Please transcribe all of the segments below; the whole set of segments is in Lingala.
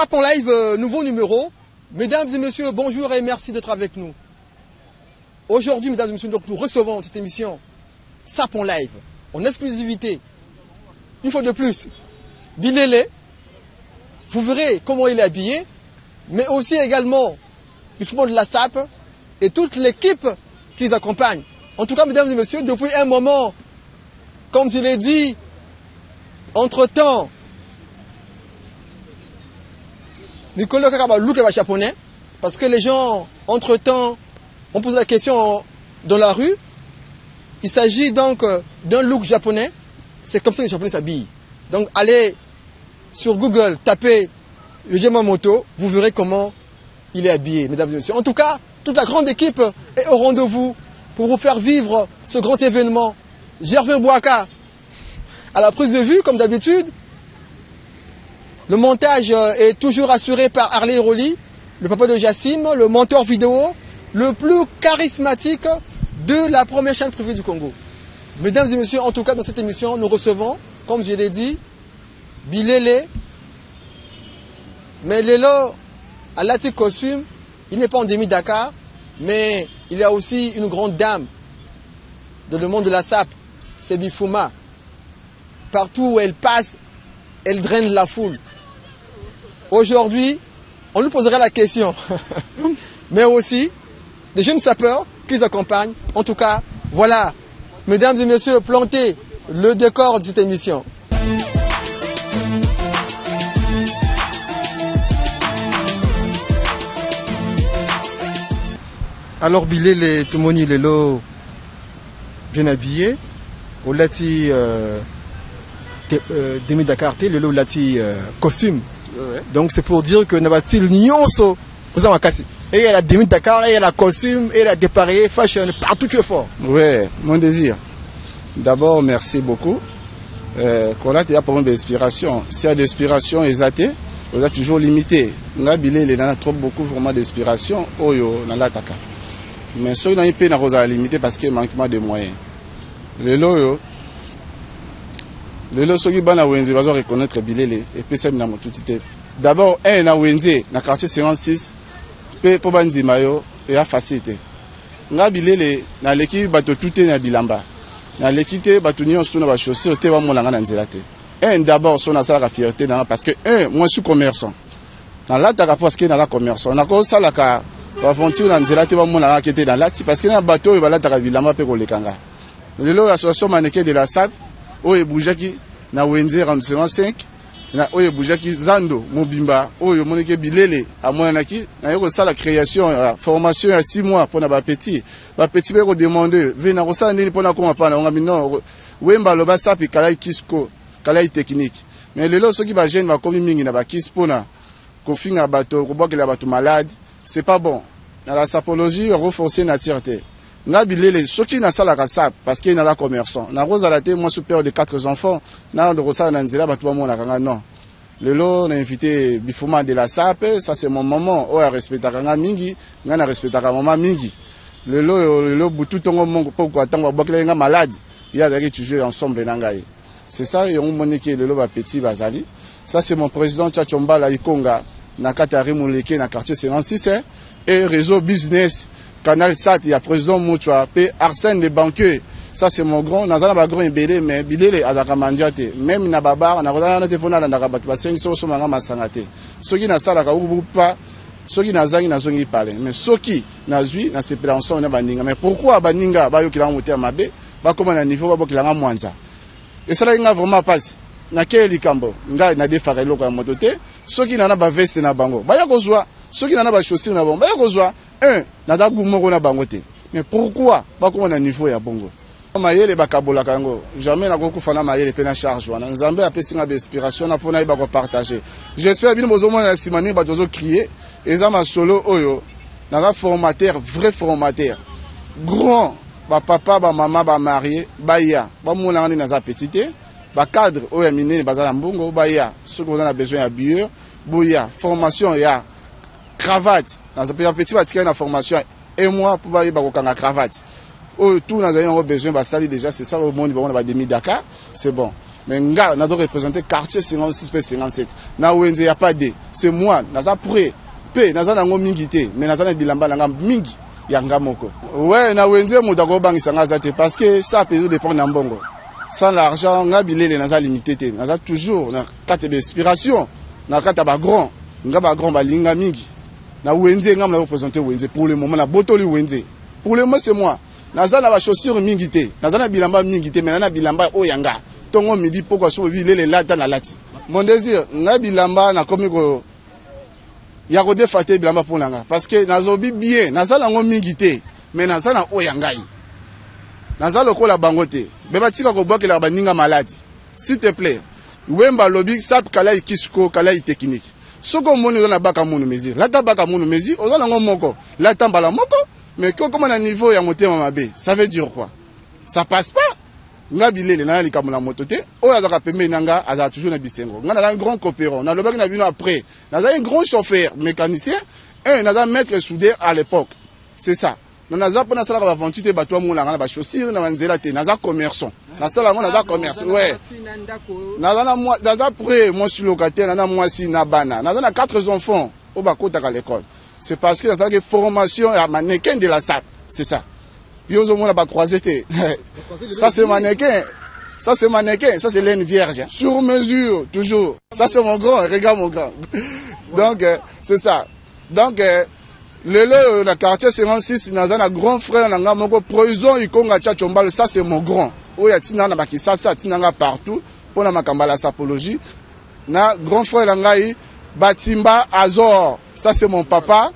SAP en live, nouveau numéro. Mesdames et messieurs, bonjour et merci d'être avec nous. Aujourd'hui, mesdames et messieurs, donc, nous recevons cette émission SAP en live, en exclusivité. Une fois de plus, Bilele, vous verrez comment il est habillé, mais aussi également le football de la SAP et toute l'équipe qui les accompagne. En tout cas, mesdames et messieurs, depuis un moment, comme je l'ai dit, entre-temps, Nicolas Kakaba look est japonais, parce que les gens, entre-temps, ont posé la question dans la rue. Il s'agit donc d'un look japonais. C'est comme ça que les Japonais s'habillent. Donc allez sur Google, tapez Yamamoto, vous verrez comment il est habillé, mesdames et messieurs. En tout cas, toute la grande équipe est au rendez-vous pour vous faire vivre ce grand événement. Gervais Bouaka à la prise de vue, comme d'habitude. Le montage est toujours assuré par Harley Roli, le papa de Jassim, le monteur vidéo, le plus charismatique de la première chaîne privée du Congo. Mesdames et messieurs, en tout cas dans cette émission, nous recevons, comme je l'ai dit, Bilele. Mais Lelo, à l'Atik costume, il n'est pas en demi-Dakar, mais il y a aussi une grande dame dans le monde de la SAP, c'est Bifuma. Partout où elle passe, elle draine la foule. Aujourd'hui, on lui posera la question, mais aussi des jeunes sapeurs qui les accompagnent. En tout cas, voilà, mesdames et messieurs, plantez le décor de cette émission. Alors Bilele, tout le monde est là, bien habillé. Au lati demi-Dakar, le lati costume. Ouais. Donc c'est pour dire que nous avons style nyonso, vous avez cassé. Et il y a la demi-Dakar, et il y a la costume, et il y a la dépareillé, fashion, partout tu es fort. Oui, mon désir. D'abord, merci beaucoup. Quand là, tu as pas d'inspiration. S'il y a d'inspiration exatée, vous êtes toujours limité. Nous avons trop beaucoup vraiment d'inspiration. Oh yo, dans l'attaque. Mais ceux qui ont une peine à limiter parce qu'il y a un manquement de moyens. Le loyo. Le ceux qui vont reconnaître Bilele et puis c'est d'abord un na Wenze na quartier 56 pe po bandi mayo et a facilité nga Bilele na l'équipe bato tout na bilamba na l'équité bato nion sous na ba chaussure te ba molanga na nzela te un d'abord son na la fierté parce que un moi je suis commerçant dans la ta parce que dans la commerçant na ko sala ka aventure na nzela te ba molanga qui était dans la parce que na bato ba la ta bilamba pe ko lekanga le lo association mannequin de la SAP oye boujaki na Wenze arrondissement 5 na oye boujaki Zando Mobimba oye moneke Bilele amonaki na yoko sala création formation à 6 mois pour na ba petit be ko demander vena ko sala ndini pona koma pana on non wemba lo ba sapi kalai kisko kalai technique mais lelo soki ba jeune ba komi mingi na ba kispona ko finga bato ko bokela bato malade c'est pas bon na la sapologie renforcer na tirete nga Bilele soki na sala ka SAP parce qu'il na la commerçant na rosa la te moi super de 4 enfants na ndo rosa na nzela batu ba mona kanga non lelo na invité Bifuma de la SAP ça c'est mon moment o ya respecta kanga mingi nga na respecta ka maman mingi lelo butu tongo mongo poko atanga bokela nga malade ya daki toujours ensemble na ngai c'est ça et on moniki lelo ba petit bazali ça c'est mon président Tchachomba la Ikonga na Katari Muleke na quartier 56 et réseau business Canal Sat, il y a président Mouchoua, Arsène les banquiers, ça c'est mon grand, nous avons un grand Bilele, mais Bilele a mandiate, même na babar, on a un téléphone à la battu, parce que nous sommes en massangate. Ceux qui n'a pas, ceux qui n'a pas parlé, mais ceux qui n'a zui, n'a pas parlé ensemble, mais pourquoi Baninga, Bayo qui l'a monté à Mabé, bah comment un niveau, bah qu'il a moins. Et ça là, il a vraiment passé. Na quel cambo, na des farelo comme mototé, ceux qui n'ont pas veste na bango, bah y'a kozwa, ceux qui n'ont pas chaussures na bango, bah y'a kozwa. Nada gumo na bangote. Mais pourquoi pas comme on a niveau ya bongo? Mayele bakabola kango. Jamais na goku fana mayele pe na charge wana. Nzambe apesi nga inspiration na pona iba ko partager. J'espère bien bozo mona simani ba dozo crier eza ma solo oyo. Na formateur, vrai formateur. Grand ba papa ba maman ba marié ba ya. Ba mona ngani na za petite. Ba cadre oyo minene bazala mbongo ba ya. Ceux qui ont besoin ya bieur, boya, formation ya cravate. Dans un petit bâtiment de formation, et moi, pour aller à cravate. Tout, nous avons besoin de salir déjà, c'est ça au monde, on va demi Dakar, c'est bon. mais nga n'a représenté quartier 56 p 57 na wenze y a pas de c'est moi naza prêt pe naza nango mingi te mais naza na bilamba nanga mingi yanga moko ouais na wenze muta ko bangisa nga zate parce que ça peut dépendre na mbongo sans l'argent nga bilele naza limité te naza toujours na carte d'inspiration na carte ba grand nga ba grand balinga mingi na wenze nga na représenter wenze pour le moment na botoli wenze pour le moment c'est moi naza na ba chaussures mingi te naza na bilamba mingi te mais na bilamba o yanga tongo midi pourquoi so bilele lata na lati mon désir nga bilamba na komi ko ya ko defate bilamba pour nanga parce que nazobi bien naza nango mingi te mais naza na o yangai naza lokola bango te beba tika ko bokela ba ninga maladi s'il te plaît wemba lobby sap kala ikisuko kala technique soko moni na baka munu mezi lata baka munu mezi oza nango moko lata mbala moko mais comment na niveau ya motema mabe ça veut dire quoi ça passe pas nga bilele na likambo na moto te oyo azaka pembe nanga aza toujours na bisengo nga na un grand coopérant na lobaki na bino après naza un grand chauffeur mécanicien et naza maître soudeur à l'époque c'est ça naza pona sala ba venture te bato amula nga na ba chaussure na manzela te naza commerçant na sala ngo naza commerce ouais naza prêt moi suis locataire na moi si na bana naza na 4 enfants au bakota à l'école c'est parce que ça que formation à mannequin de la SAP c'est ça. Ça c'est mannequin. Ça c'est mannequin. Ça c'est laine vierge. Sur mesure, toujours. Ça c'est mon grand. Regarde mon grand. Donc, c'est ça. Donc, le quartier 56, il y a un grand frère, il y a un prison, il y a ça c'est mon grand. Il y a un partout. Pour la makambala sapologie. Na grand frère, il y a Batimba Azor. Ça c'est mon papa.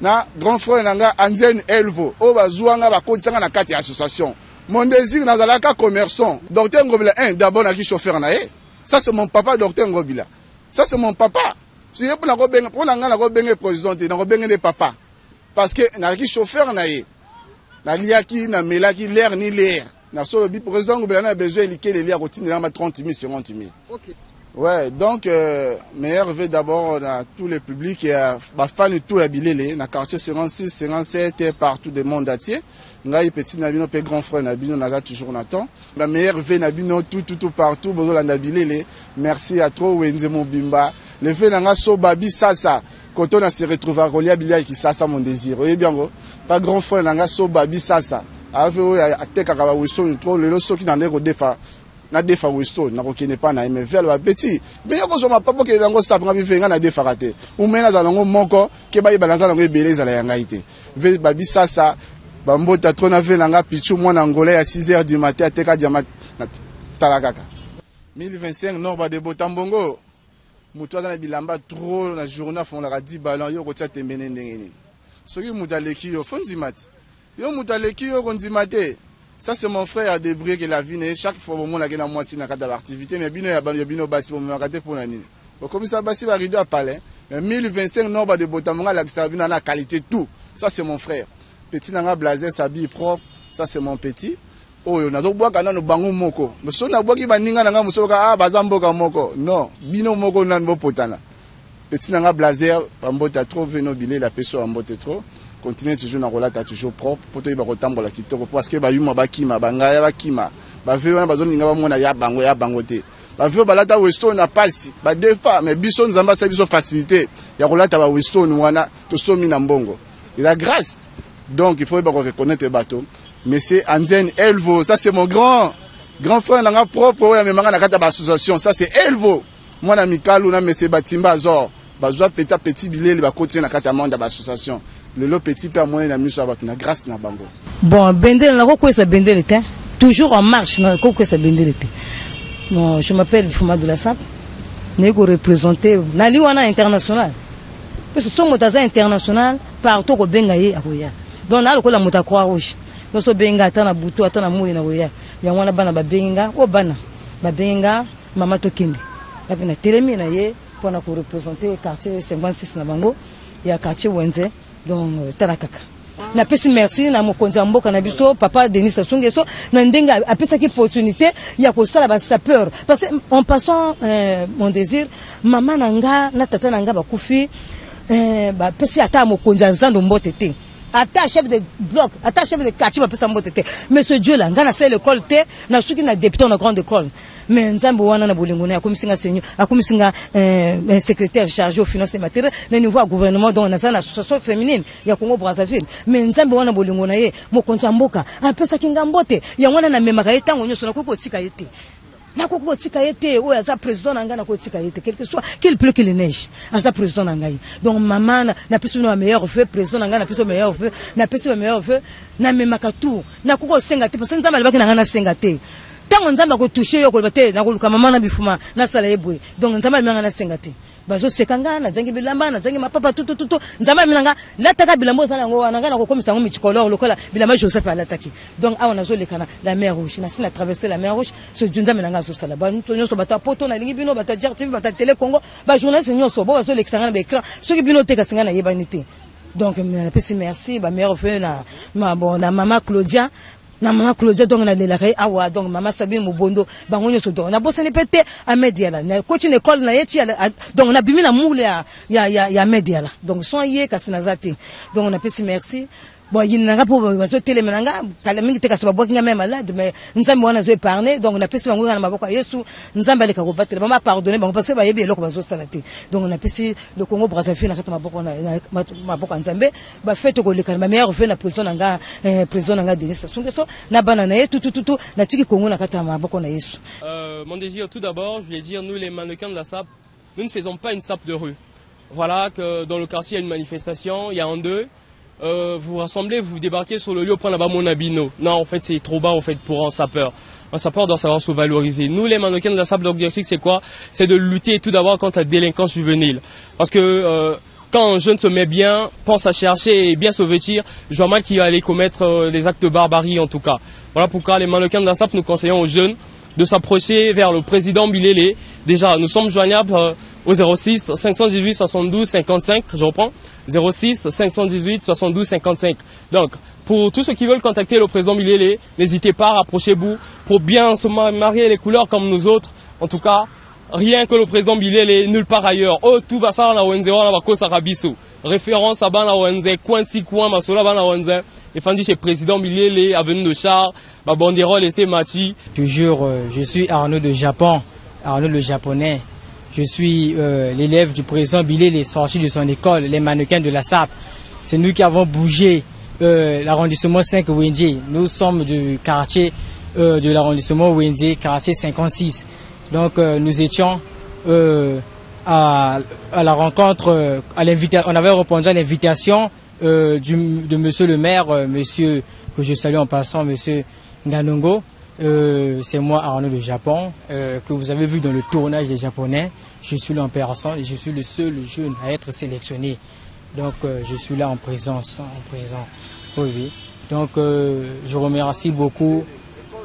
Na grand frère nanga Anzen Elvo o bazwanga ba kodisanga na kati association mon désir nazalaka commerçant docteur Ngobila d'abord na ki chauffeur na ye ça c'est mon papa docteur Ngobila ça c'est mon papa si pour na ko benga pour nanga na ko benga président na ko benga de papa parce que na ki chauffeur na ye na liaki na melaki l'air ni l'air na solo bi président Ngobila na besoin liquer les liens continue na 30 000 50 000. OK. Ouais, donc, meilleur vœu d'abord à tous les publics et à ma fan tout la bilele, na quartier 56, 57 et partout du monde entier. Nga petit nabino pe grand frère nabino naza toujours naton. Ma meilleur vœu nabino tout partout bozo la bilele. Merci à trop Wenze Mobimba. Le vœu nanga so babi sasa. Quand on a se retrouver à Rolia Bilia qui sasa mon désir. Oui bien go. Pas grand frère nanga so babi sasa. Ave a teka ka ba wiso trop le so qui n'en est defa. Na defa wisto na ko kene pa na me vers ba petit mais yoko so ma papa ke lango sa nga bivenga na defa raté ou mena za lango moko ke ba ibalanza lango ebeleza la yanga ite ve babi sasa ba mbota trop na ve langa pichu mwana angolais à 6h du matin ateka diamant talakaka 1025 norba de Botambongo mutu na bilamba trop na journée fond la 10 ballons yoko tia tembene ndengeni soki mutaleki yo fonzimati yo mutaleki yo konzimate. Ça c'est mon frère à débrouiller que la vie n'est chaque fois au moment là que na moi si na kata activité mais bino ya bino basi pour me rater pour nani. Comme ça basi va rideau à palais mais 1025 nombre de Botamonga la ça vient na qualité tout. Ça c'est mon frère. Petit nanga blazer s'habille propre, ça c'est mon petit. Oh yo nazo boka na no bango moko. Moso na boki baninga nanga musoka bazamboka moko. Non, bino moko nan bo potana. Petit nanga blazer bambota trop veno bilé la peso ambote trop. Continuer toujours na relata toujours propre pour te ba kotambola kitoko parce que ba yuma ba kima bangaya ba kima ba veo na bazoni ngaba mona ya bango te ba veo balata Weston na passe ba defa mais biso nzamba sa biso facilité ya relata ba Weston wana to somi na mbongo il a grâce donc il faut ba reconnaître bateau mais c'est Anzen Elvo ça c'est mon grand frère nanga propre ya memanga na kata ba association ça c'est Elvo moi na Mikalu na monsieur Batimba Azor bazwa petit bilele ba continuer na kata monde ba association. Le petit père moyen na miso avec na grâce na bango. Bon, bendel na ko ça bendel était toujours en marche na ko ça bendel était. Bon, je m'appelle Fuma de la SAP. Nego représenter na liwana international. Parce que son motaza international partout ko benga ye akoya. Donc na ko la mota croix rouge. Donc so benga atana butu atana moyi na koya. Ya wana bana ba benga o bana ba benga mama tokindi. La bina telemi na ye pour na ko représenter quartier 56 na bango ya quartier Wenze. Donc talakaka na pesi merci na mokonzi mboka na biso papa Denis Sassou Nguesso na ndenga apesa ki opportunité ya ko sala ba sapeur parce que en passant mon désir maman nanga na tata nanga ba kufi ba pesi ata mokonzi nzando mbote te ata chef de bloc, ata chef de quartier va pesa mbote te. Mais ce Dieu là, ngana c'est l'école te, na suki na député na grande école. Mais nzambo wana na bolingo na akomisinga seigneur, akomisinga secrétaire chargé aux finances et matérielles, na niveau à gouvernement donc na sana association féminine ya Congo Brazzaville. Mais nzambo wana bolingo na ye, mokonza mboka, apesa kinga mbote, ya wana na memaka etango nyoso na koko tika yete. Na koko tika yete, o ya za président nanga na koko tika yete, quel que soit, qu'il pleut qu'il neige, à za président nanga. Donc maman na pesa no meilleur feu, président nanga na pesa meilleur feu, na pesa meilleur feu, na memaka tout, na koko senga te, parce que nzamba lebaki nanga na senga te. Tant nzamba ko toucher yo ko bate na ko luka mama na bifuma na sala yebwe. Donc nzamba minanga na senga te. Bazo sekanga na zangi bilamba na zangi mapapa tout nzamba minanga lataka bilambo sana ngo wananga na ko komisa ngo michikolor lokola bilamba Joseph alataki. Donc awa nazo lekana la mer rouge na sina traverser la mer rouge ce nzamba minanga zo sala ba ntonyo so bata poto na lingi bino bata dire TV bata télé Congo ba journaliste nyoso bo bazo leksanga na écran ce qui bino teka singa na yebanité. Donc merci ba meilleur feu na na maman Claudia. Na maman Claudia donc na lelaka awa donc maman Sabine Mubondo bangonyo so donc na bosane pete a media na coach une école na yeti donc na bimi na moule ya media là donc son yé kasina zate donc on a pesi merci bon il nanga po bazo télé menanga kala mingi teka so ba même malade mais nzambe wana zo épargner donc on a pesi bango na maboko Yesu nzambe le ka ko batela mama pardonner bango parce que ba yebi eloko bazo salate donc on a pesi le Congo Brazzaville na kata maboko na maboko nzambe ba fete ko le kana meilleur fait na président nanga Denis Sassou Nguesso na banana et tout na tiki Congo na kata maboko na Yesu. Mon désir tout d'abord, je voulais dire nous les mannequins de la SAP, nous ne faisons pas une SAP de rue. Voilà que dans le quartier il y a une manifestation, il y a en deux. Vous rassemblez, vous débarquez sur le lieu, prendre là-bas mon habino. Non, en fait, c'est trop bas en fait pour un sapeur. Un sapeur doit savoir se valoriser. Nous, les mannequins de la SAP, l'objectif, c'est quoi? C'est de lutter tout d'abord contre la délinquance juvénile. Parce que quand un jeune se met bien, pense à chercher et bien se vêtir, je vois mal qu'il va aller commettre des actes de barbarie en tout cas. Voilà pourquoi les mannequins de la SAP, nous conseillons aux jeunes de s'approcher vers le président Bilele. Déjà, nous sommes joignables au 06 518 72 55, je reprends, 06 518 72 55. Donc, pour tous ceux qui veulent contacter le président Bilele, n'hésitez pas, rapprochez-vous pour bien se marier les couleurs comme nous autres. En tout cas, rien que le président Bilele, nulle part ailleurs. Oh, tout va ça na wenze wana bakosa kabiso. Référence à bana wenze, kwanti kwa masola bana wenze. Et fandi chez président Bilele, avenue de Char, ba banderole et c'est Machi. Toujours, je suis Arnaud de Japon, Arnaud le japonais. Je suis l'élève du président Bilele, sorti de son école, les mannequins de la SAP. C'est nous qui avons bougé l'arrondissement 5 Wendje. Nous sommes du quartier de l'arrondissement Wendje, quartier 56. Donc nous étions à la rencontre, on avait répondu à l'invitation de monsieur le maire, monsieur que je salue en passant, monsieur Nganongo. C'est moi Arnaud de Japon, que vous avez vu dans le tournage des Japonais. Je suis là en personne et je suis le seul jeune à être sélectionné. Donc je suis là en présence. Oui, oui. Donc je remercie beaucoup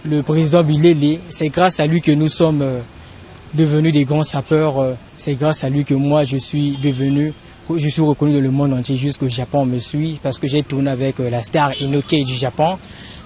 le président Bilele. C'est grâce à lui que nous sommes devenus des grands sapeurs. C'est grâce à lui que moi je suis reconnu dans le monde entier, jusqu'au Japon me suit, parce que j'ai tourné avec la star Inoke du Japon.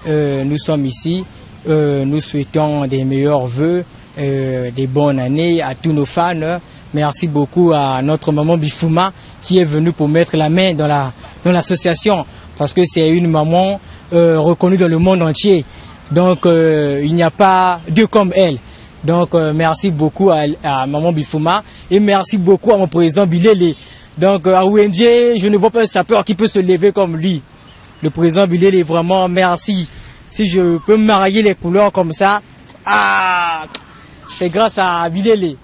Nous sommes ici. Nous souhaitons des meilleurs vœux, des bonnes années à tous nos fans. Merci beaucoup à notre maman Bifuma qui est venue pour mettre la main dans l'association, parce que c'est une maman reconnue dans le monde entier. Donc il n'y a pas deux comme elle. Donc merci beaucoup à maman Bifuma et merci beaucoup à mon président Bilele. Donc à Wendje, je ne vois pas un sapeur qui peut se lever comme lui. Le président Bilele, vraiment merci. Si je peux marier les couleurs comme ça, c'est grâce à Bilele.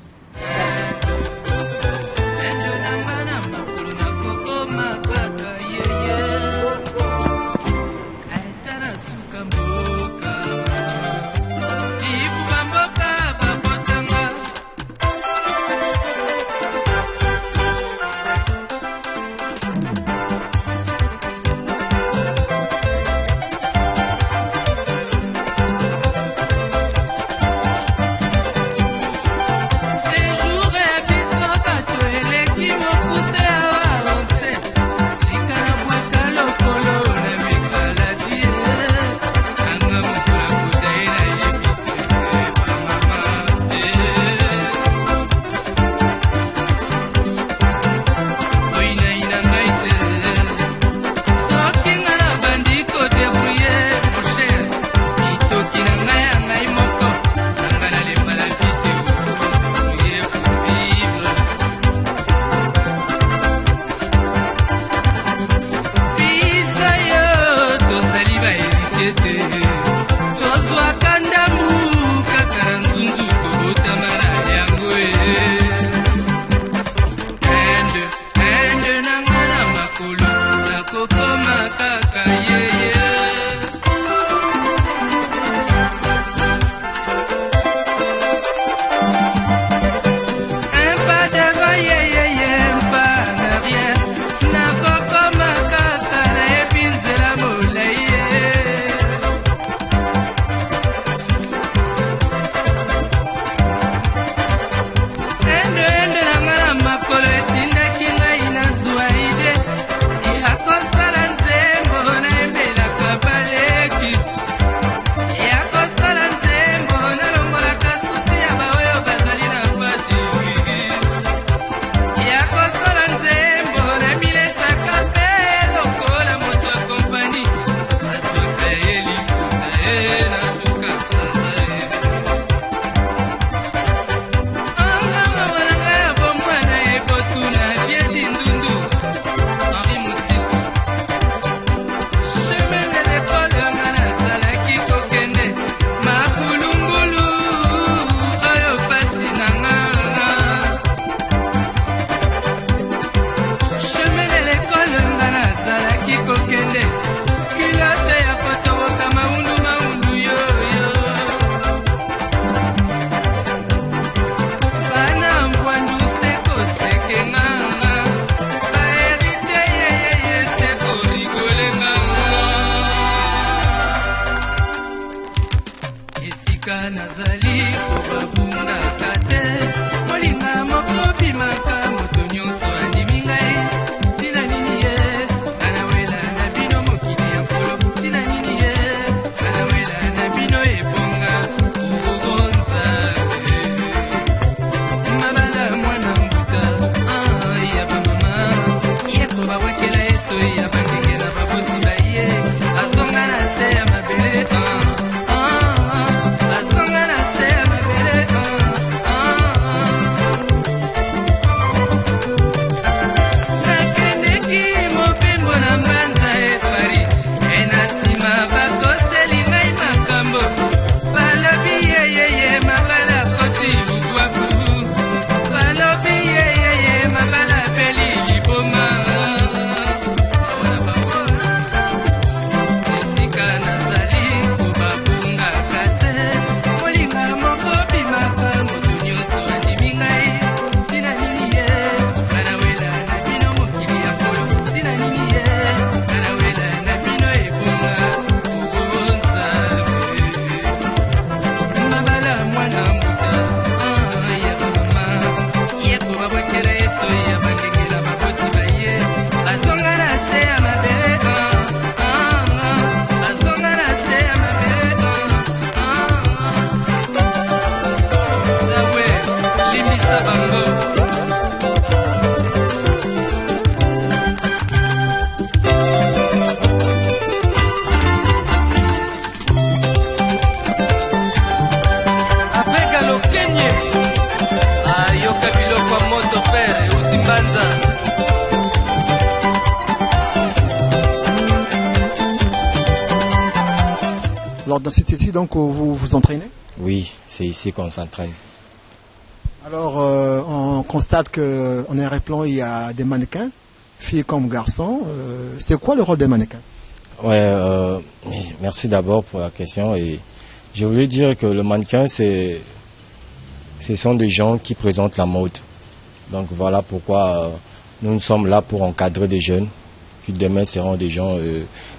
Alors dans cette ici, donc vous vous entraînez? Oui, c'est ici qu'on s'entraîne. Alors on constate qu'en arrière-plan il y a des mannequins, filles comme garçons. C'est quoi le rôle des mannequins? Ouais, merci d'abord pour la question. Et je voulais dire que le mannequin, ce sont des gens qui présentent la mode. Donc voilà pourquoi nous sommes là pour encadrer des jeunes qui demain seront des gens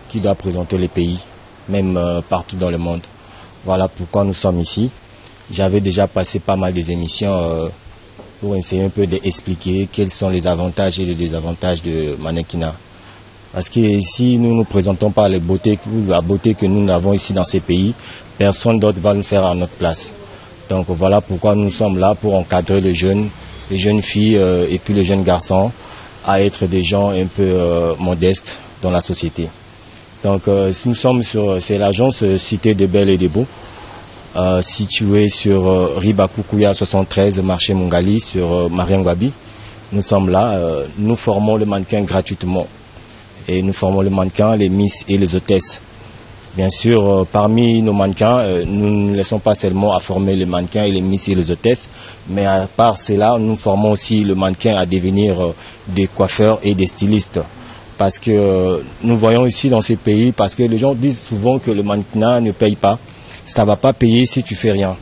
qui doivent présenter les pays, même partout dans le monde. Voilà pourquoi nous sommes ici. J'avais déjà passé pas mal des émissions pour essayer un peu d'expliquer quels sont les avantages et les désavantages de mannequinat. Parce que ici, nous ne présentons pas la beauté que nous avons ici dans ces pays. Personne d'autre va le faire à notre place. Donc voilà pourquoi nous sommes là pour encadrer les jeunes filles et puis les jeunes garçons à être des gens un peu modestes dans la société. Donc nous sommes c'est l'agence Cité des Belles et des Beaux, située sur Ribakukuya 73, marché Mungali, sur Mariangwabi. Nous sommes là, nous formons le mannequin gratuitement. Et nous formons les mannequins, les miss et les hôtesses. Bien sûr, parmi nos mannequins, nous ne laissons pas seulement à former les mannequins et les miss et les hôtesses, mais à part cela, nous formons aussi le mannequin à devenir des coiffeurs et des stylistes. Parce que nous voyons ici dans ces pays, parce que les gens disent souvent que le mannequinat ne paye pas. Ça ne va pas payer si tu ne fais rien.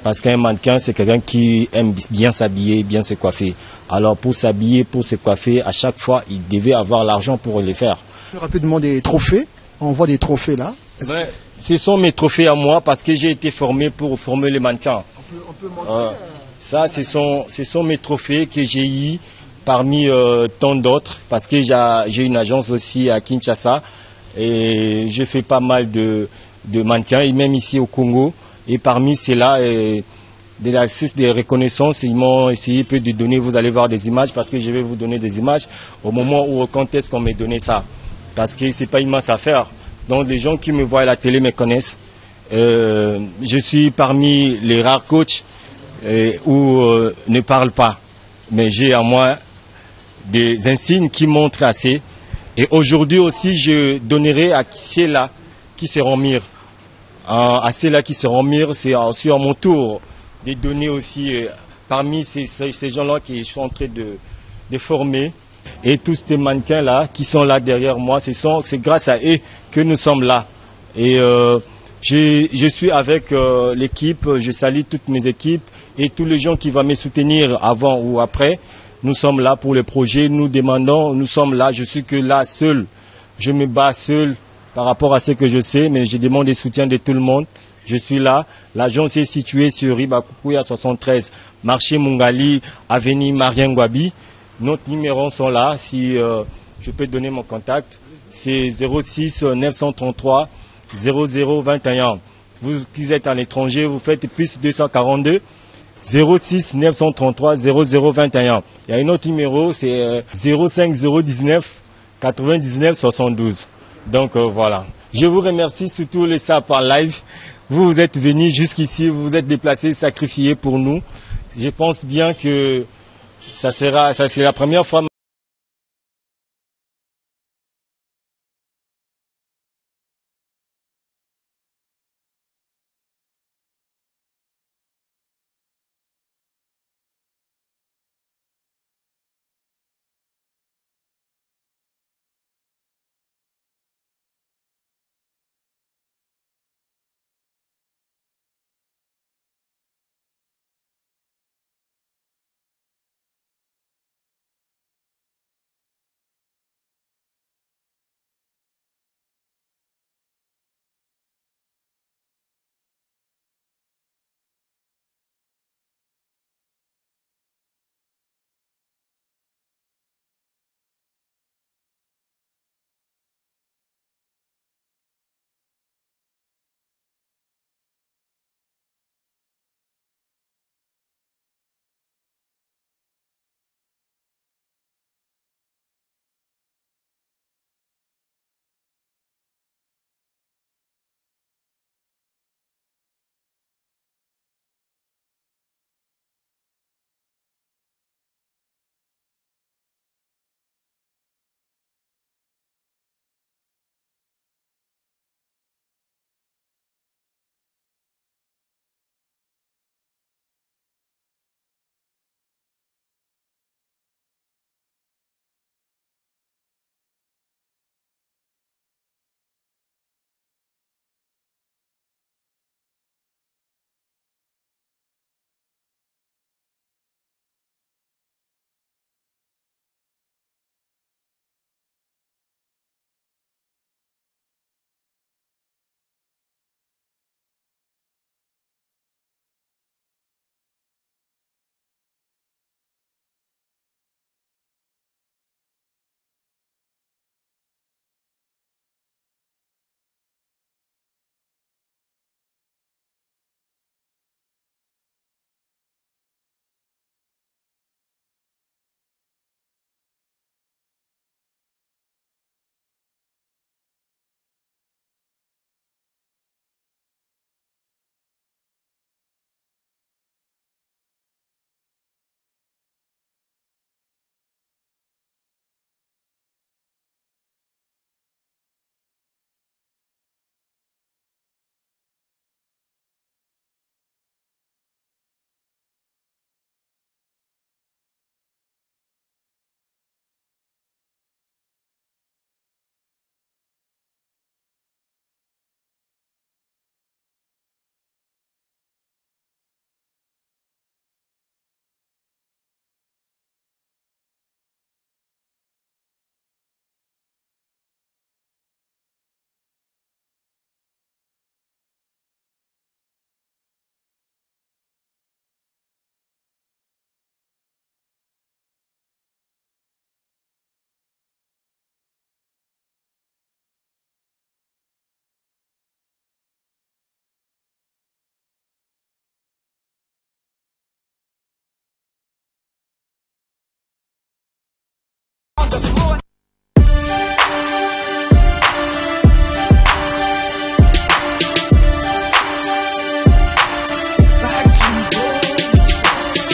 Parce qu'un mannequin, c'est quelqu'un qui aime bien s'habiller, bien se coiffer. Alors pour s'habiller, pour se coiffer, à chaque fois, il devait avoir l'argent pour le faire. Plus rapidement des trophées. On voit des trophées là. Ouais, ce sont mes trophées à moi parce que j'ai été formé pour former les mannequins. On peut montrer, ça, ce sont mes trophées que j'ai eu parmi tant d'autres. Parce que j'ai une agence aussi à Kinshasa. Et je fais pas mal de mannequins, et même ici au Congo. Et parmi ceux-là, des reconnaissances, ils m'ont essayé de donner, vous allez voir des images, parce que je vais vous donner des images au moment où, quand est-ce qu'on m'a donné ça. Parce que ce n'est pas une mince affaire. Donc les gens qui me voient à la télé me connaissent. Je suis parmi les rares coachs où ne parle pas. Mais j'ai à moi des insignes qui montrent assez. Et aujourd'hui aussi, je donnerai à ceux-là qui seront mûrs. À ceux-là qui seront mûrs, c'est aussi à mon tour de donner aussi parmi ces gens-là qui sont en train de former. Et tous ces mannequins-là qui sont là derrière moi, c'est grâce à eux que nous sommes là. Et je suis avec l'équipe, je salue toutes mes équipes et tous les gens qui vont me soutenir avant ou après. Nous sommes là pour le projet, nous demandons, nous sommes là, je suis que là seul. Je me bats seul par rapport à ce que je sais, mais je demande le soutien de tout le monde. Je suis là. L'agence est située sur Ribakukuya 73, marché Mungali, avenue Mariangwabi. Nos numéros sont là, si je peux donner mon contact. C'est 06 933 0021. Vous qui êtes à l'étranger, vous faites plus 242 06 933 0021. Il y a un autre numéro, c'est 05 019 99 72. Donc voilà. Je vous remercie surtout les SAP en live. Vous êtes venus jusqu'ici, vous vous êtes déplacés, sacrifiés pour nous. Je pense bien que ça sera la première fois.